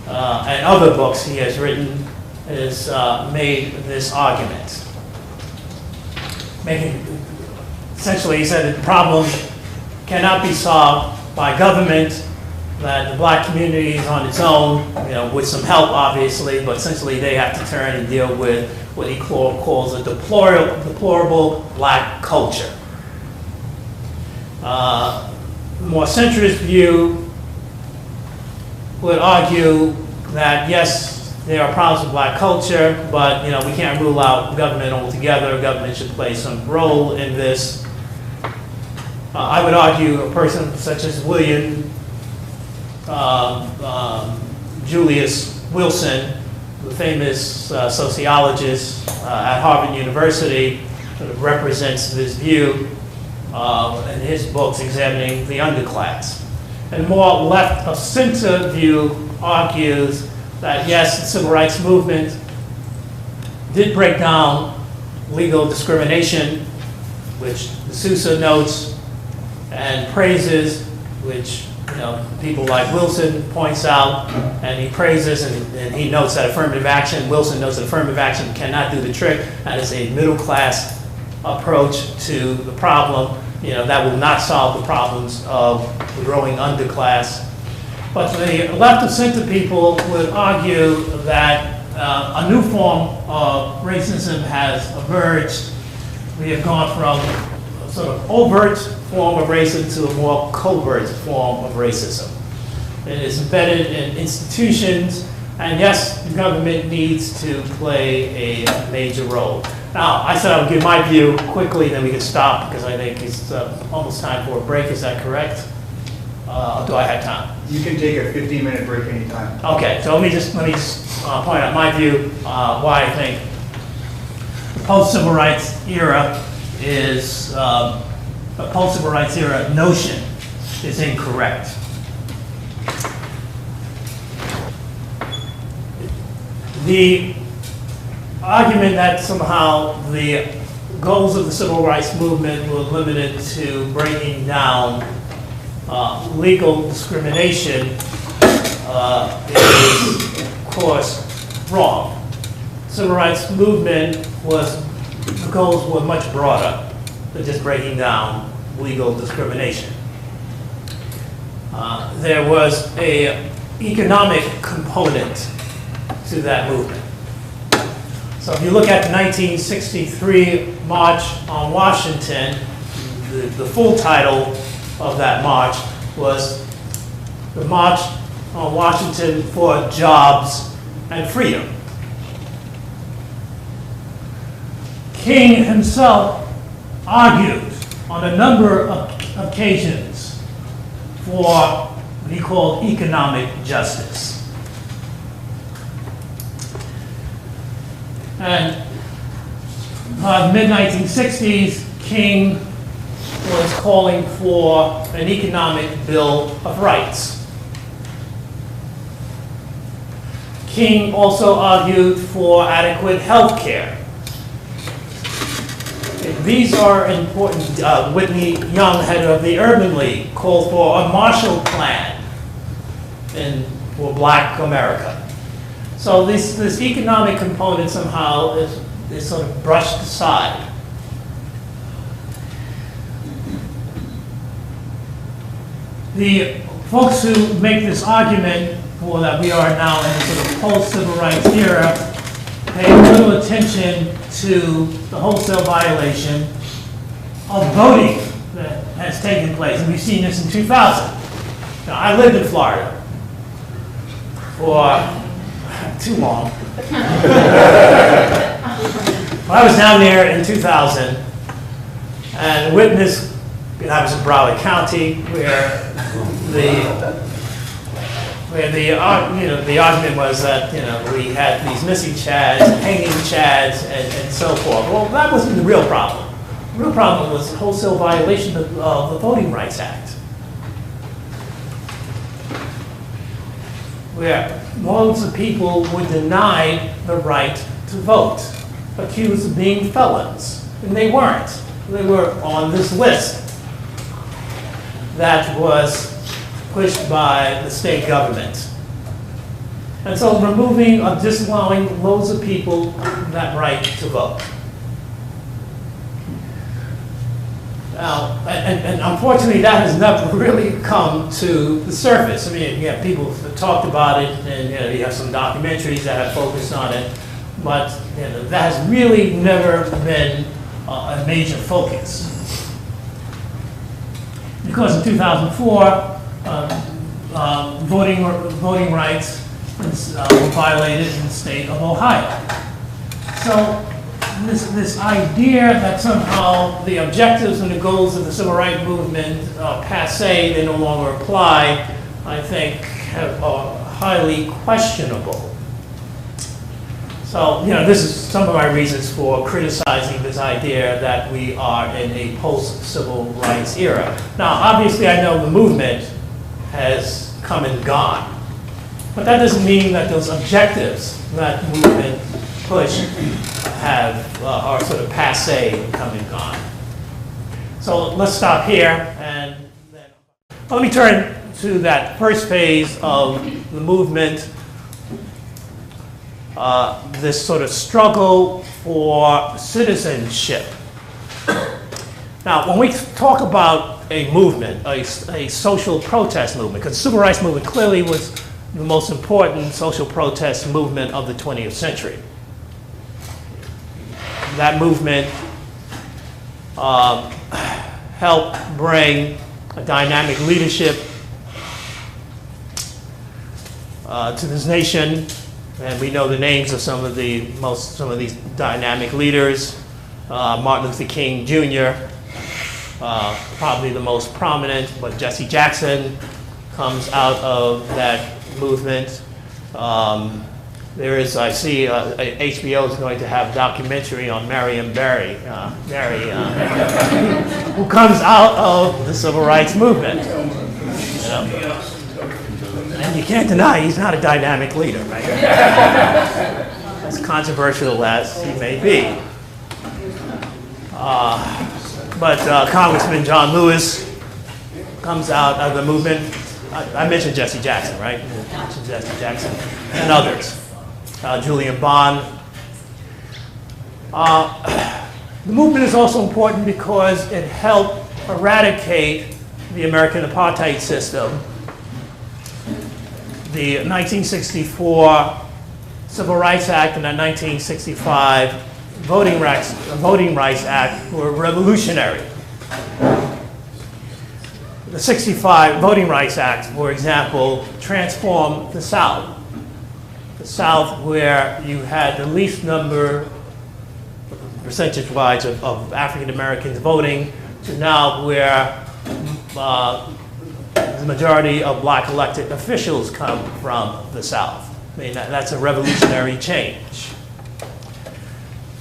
and other books he has written, has made this argument. Essentially, he said that the problem cannot be solved by government, that the black community is on its own, with some help, obviously, but essentially they have to turn and deal with what he calls a deplorable black culture. The more centrist view would argue that, yes, there are problems with black culture, but we can't rule out government altogether. Government should play some role in this. I would argue a person such as William Julius Wilson, the famous sociologist at Harvard University, sort of represents this view in his books examining the underclass. And the more left of center view argues that yes, the civil rights movement did break down legal discrimination, which D'Souza notes and praises, which people like Wilson points out, and he praises, and he notes that affirmative action, Wilson notes that affirmative action cannot do the trick. That is a middle class approach to the problem. That will not solve the problems of the growing underclass. But the left of center people would argue that a new form of racism has emerged. We have gone from a sort of overt form of racism to a more covert form of racism. It is embedded in institutions, and yes, the government needs to play a major role. Now, I said I would give my view quickly, then we could stop, because I think it's almost time for a break. Is that correct? Do I have time? You can take a 15-minute break anytime. Okay, so let me just point out my view, why I think the post-civil rights era is, the post-civil rights era notion is incorrect. The argument that somehow the goals of the civil rights movement were limited to breaking down legal discrimination is, of course, wrong. Civil rights movement the goals were much broader than just breaking down legal discrimination. There was an economic component to that movement. So if you look at the 1963 March on Washington, the full title of that march was the March on Washington for Jobs and Freedom. King himself argued on a number of occasions for what he called economic justice. And by the mid-1960s, King was calling for an economic bill of rights. King also argued for adequate health care. These are important. Whitney Young, head of the Urban League, called for a Marshall Plan for Black America. So this economic component somehow is sort of brushed aside. The folks who make this argument for that we are now in a sort of post-civil rights era pay little attention to the wholesale violation of voting that has taken place. And we've seen this in 2000. Now, I lived in Florida for too long. I was down there in 2000 and witnessed, I was in Broward County, where where the argument was that we had these missing chads, and hanging chads, and so forth. Well, that wasn't the real problem. The real problem was wholesale violation of the Voting Rights Act, where loads of people were denied the right to vote, accused of being felons, and they weren't. They were on this list that was pushed by the state government. And so removing or disallowing loads of people that right to vote. Now, and unfortunately, that has never really come to the surface. I mean, people have talked about it, and you have some documentaries that have focused on it, but that has really never been a major focus. Because in 2004, voting rights were violated in the state of Ohio. So this idea that somehow the objectives and the goals of the civil rights movement are passé, they no longer apply, I think are highly questionable. So, this is some of my reasons for criticizing this idea that we are in a post-civil rights era. Now, obviously, I know the movement has come and gone, but that doesn't mean that those objectives that movement push are sort of passé and come and gone. So let's stop here, and then let me turn to that first phase of the movement. This sort of struggle for citizenship. Now, when we talk about a movement, a social protest movement, because the civil rights movement clearly was the most important social protest movement of the 20th century. That movement helped bring a dynamic leadership to this nation. And we know the names of some of these dynamic leaders. Martin Luther King Jr., probably the most prominent, but Jesse Jackson comes out of that movement. There is, I see, HBO is going to have a documentary on Marion Barry, who comes out of the civil rights movement. And you can't deny he's not a dynamic leader, right? As controversial as he may be. But Congressman John Lewis comes out of the movement. I mentioned Jesse Jackson, right? I mentioned Jesse Jackson and others. Julian Bond. The movement is also important because it helped eradicate the American apartheid system. The 1964 Civil Rights Act and the 1965 Voting Rights Act were revolutionary. The 65 Voting Rights Act, for example, transformed the South. The South, where you had the least number, percentage-wise, of African Americans voting, to now where the majority of black elected officials come from the South. I mean, that's a revolutionary change.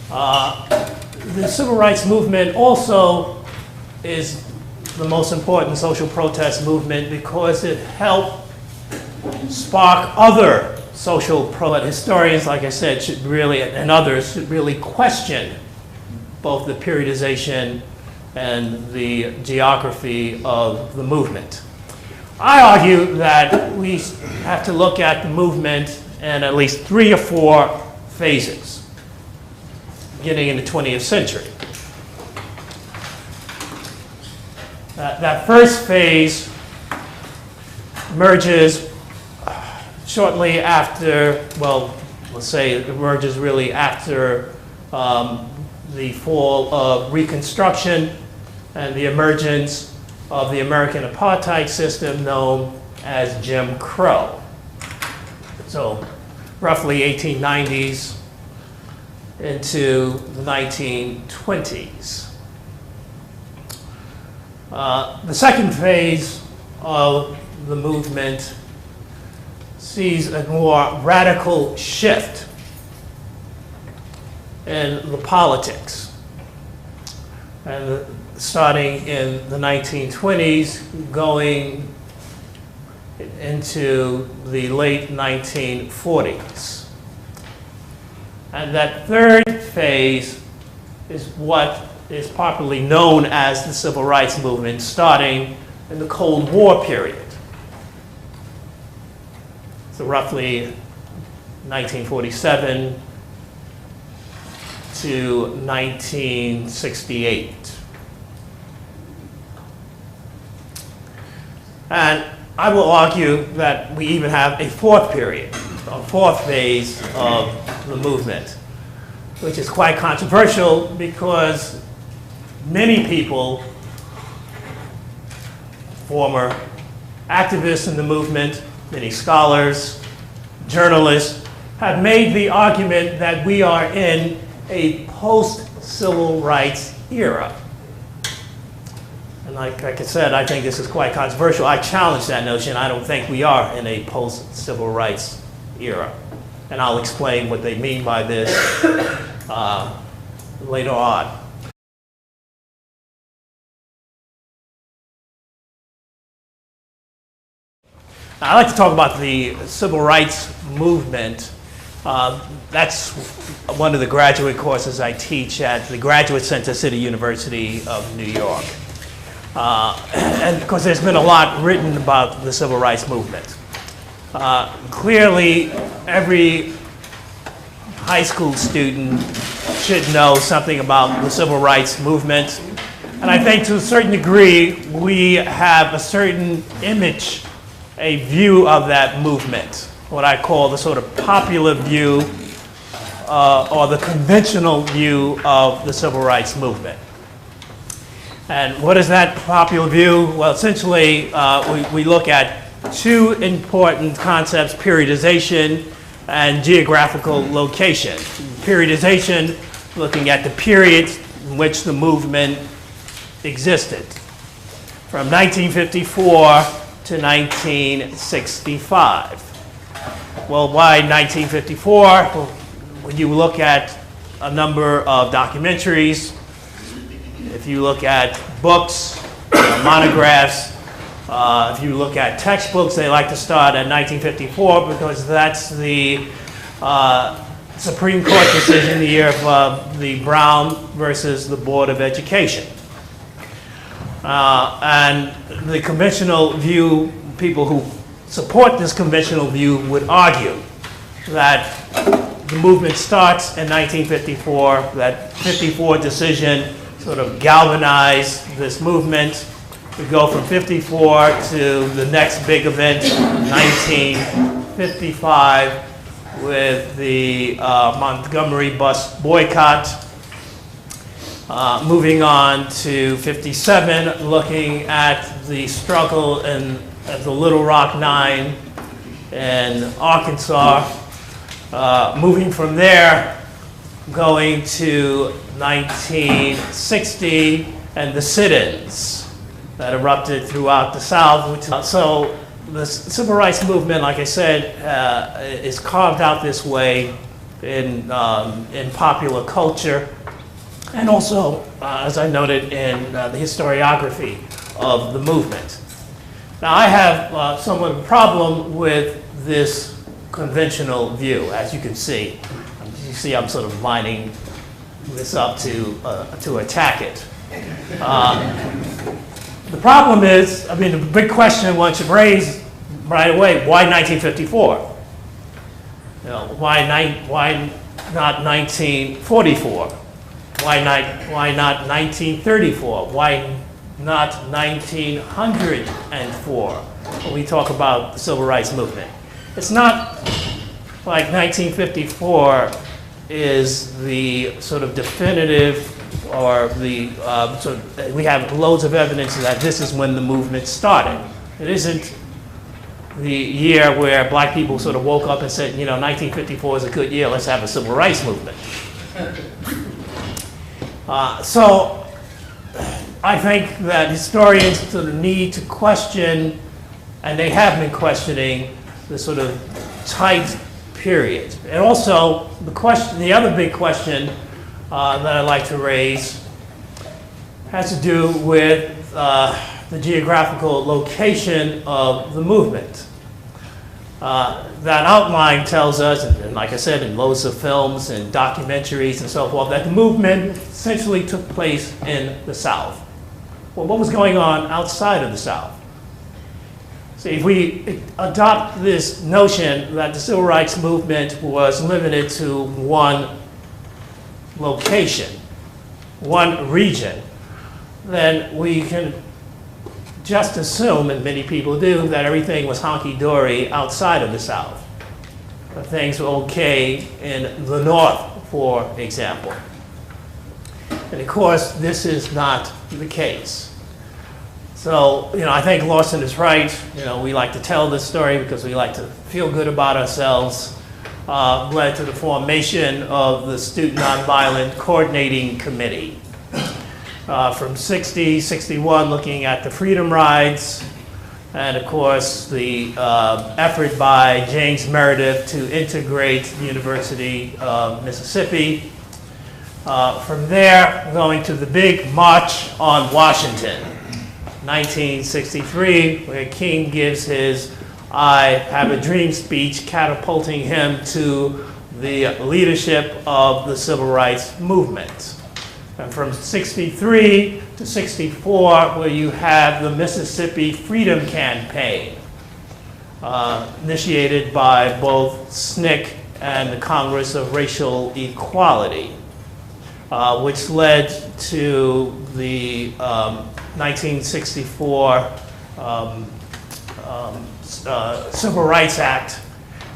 The civil rights movement also is the most important social protest movement because it helped spark other social protest. Historians, like I said, should really, and others, should really question both the periodization and the geography of the movement. I argue that we have to look at the movement in at least 3 or 4 phases, beginning in the 20th century. That first phase emerges shortly after, well, let's say it emerges really after the fall of Reconstruction and the emergence of the American apartheid system known as Jim Crow. So roughly 1890s into the 1920s. The second phase of the movement sees a more radical shift in the politics. And starting in the 1920s, going into the late 1940s. And that third phase is what is popularly known as the Civil Rights Movement, starting in the Cold War period. So roughly 1947 to 1968. And I will argue that we even have a fourth period, a fourth phase of the movement, which is quite controversial because many people, former activists in the movement, many scholars, journalists, have made the argument that we are in a post-civil rights era. And like I said, I think this is quite controversial. I challenge that notion. I don't think we are in a post-civil rights era. And I'll explain what they mean by this later on. Now, I'd like to talk about the civil rights movement. That's one of the graduate courses I teach at the Graduate Center, City University of New York. And because there's been a lot written about the civil rights movement. Clearly, every high school student should know something about the civil rights movement. And I think to a certain degree, we have a certain image, a view of that movement, what I call the sort of popular view or the conventional view of the civil rights movement. And what is that popular view? Well, essentially, we look at two important concepts, periodization and geographical location. Periodization, looking at the period in which the movement existed, from 1954 to 1965. Well, why 1954? Well, when you look at a number of documentaries, if you look at books, monographs, if you look at textbooks, they like to start at 1954 because that's the Supreme Court decision, the year of the Brown versus the Board of Education. And the conventional view, people who support this conventional view would argue that the movement starts in 1954, that 54 decision sort of galvanized this movement. We go from 54 to the next big event, 1955, with the Montgomery bus boycott. Moving on to 57, looking at the struggle at the Little Rock Nine in Arkansas. Moving from there, going to 1960 and the sit-ins that erupted throughout the South. So the civil rights movement, like I said, is carved out this way in popular culture, and also, as I noted, in the historiography of the movement. Now, I have somewhat of a problem with this conventional view, as you can see. You see I'm sort of lining this up to attack it. The problem is, I mean, the big question one should raise right away, why 1954? You know, why not 1944? Why not 1934? Why not 1904 when we talk about the civil rights movement? It's not like 1954 is the sort of definitive or the, we have loads of evidence that this is when the movement started. It isn't the year where black people sort of woke up and said, you know, 1954 is a good year, let's have a civil rights movement. So I think that historians sort of need to question, and they have been questioning, this sort of tight period. And also, the other big question that I'd like to raise has to do with the geographical location of the movement. That outline tells us, and like I said, in loads of films and documentaries and so forth, that the movement essentially took place in the South. Well, what was going on outside of the South? See, if we adopt this notion that the civil rights movement was limited to one location, one region, then we can just assume, and many people do, that everything was honky-dory outside of the South. That things were okay in the North, for example. And of course, this is not the case. So, I think Lawson is right. We like to tell this story because we like to feel good about ourselves. Led to the formation of the Student Nonviolent Coordinating Committee. From 60, 61, looking at the Freedom Rides, and of course the effort by James Meredith to integrate the University of Mississippi. From there, going to the big March on Washington, 1963, where King gives his I Have a Dream speech, catapulting him to the leadership of the civil rights movement. And from 63 to 64, where you have the Mississippi Freedom Campaign, initiated by both SNCC and the Congress of Racial Equality, which led to the 1964 Civil Rights Act,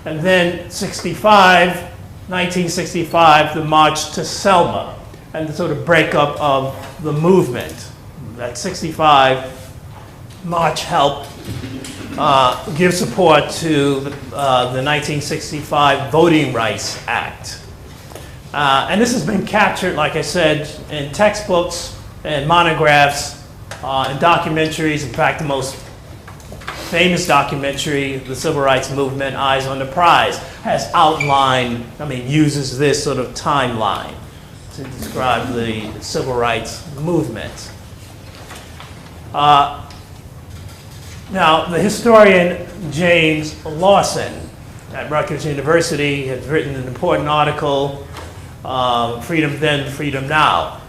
and then 1965, the March to Selma, and the sort of breakup of the movement. That 65 March helped give support to the 1965 Voting Rights Act. And this has been captured, like I said, in textbooks and monographs and documentaries. In fact, the most famous documentary, The Civil Rights Movement, Eyes on the Prize, has outlined, uses this sort of timeline to describe the civil rights movement. Now, the historian James Lawson at Rutgers University has written an important article, Freedom Then, Freedom Now,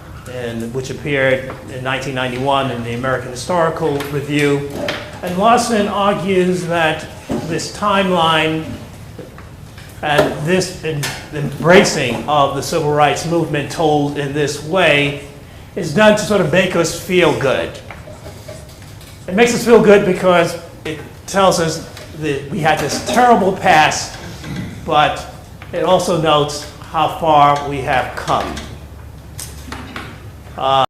which appeared in 1991 in the American Historical Review. And Lawson argues that this timeline and this embracing of the civil rights movement told in this way is done to sort of make us feel good. It makes us feel good because it tells us that we had this terrible past, but it also notes how far we have come.